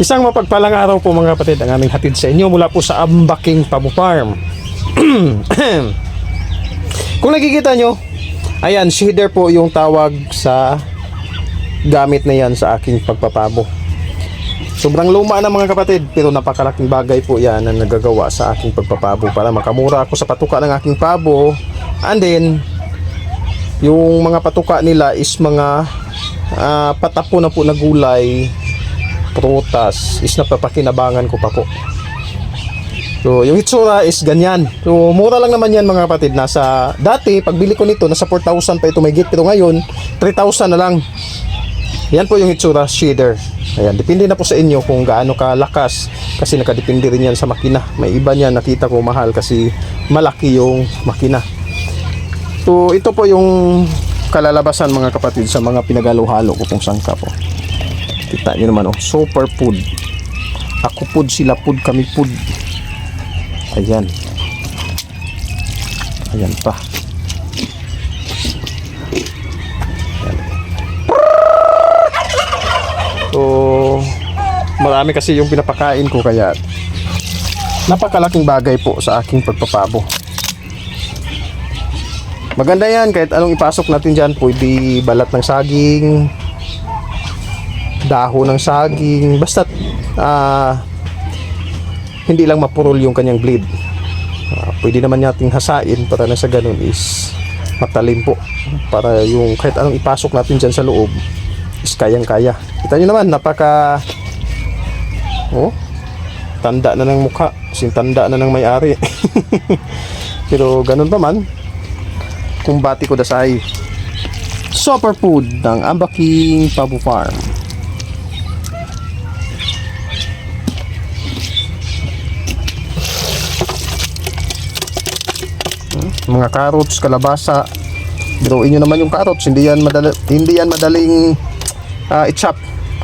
Isang mapagpalang araw po mga kapatid ang aming hatid sa inyo mula po sa Ambaking Pabo Farm. Kung nakikita nyo, ayan, shader po yung tawag sa gamit na yan sa aking pagpapabo. Sobrang luma na mga kapatid, pero napakalaking bagay po yan na nagagawa sa aking pagpapabo para makamura ako sa patuka ng aking pabo. And then, yung mga patuka nila is mga patapo na po na gulay, prutas, is napapakinabangan ko pa po. So, yung itsura is ganyan. So, mura lang naman yan mga kapatid. Dati, pagbili ko nito, nasa 4,000 pa ito may git. Pero ngayon, 3,000 na lang. Yan po yung itsura, shader. Ayan, depende na po sa inyo kung gaano kalakas. Kasi nakadepende rin yan sa makina. May iba niyan, nakita ko mahal kasi malaki yung makina. So, ito po yung kalalabasan mga kapatid sa mga pinagalo-halo ko pong sangka po. Kita nyo naman, oh, super food. Ako food, sila food, kami food. Ayan. Ayan pa. Ayan. So, marami kasi yung pinapakain ko kaya napakalaking bagay po sa aking pagpapabo. Maganda yan, kahit anong ipasok natin dyan, pwede balat ng saging, dahon ng saging, basta hindi lang mapurol yung kanyang blade. Pwede naman nating hasain para na sa ganun is matalim po, para yung kahit anong ipasok natin dyan sa loob is kayang kaya. Kita nyo naman, napaka tanda na ng mukha, tanda na ng may-ari. Pero ganun pa man, kumbati ko dasay. Super food ng Ambaking Pabo Farm. Mga carrots, kalabasa. Biruin nyo naman yung carrots, hindi yan madaling i-chop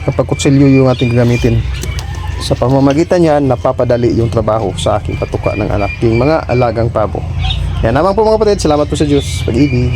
kapag kutsilyo yung ating gamitin. Sa pamamagitan yan, napapadali yung trabaho sa aking patuka ng aking mga alagang pabo. Yan naman po mga kapatid, salamat po sa Diyos, pag-ibig.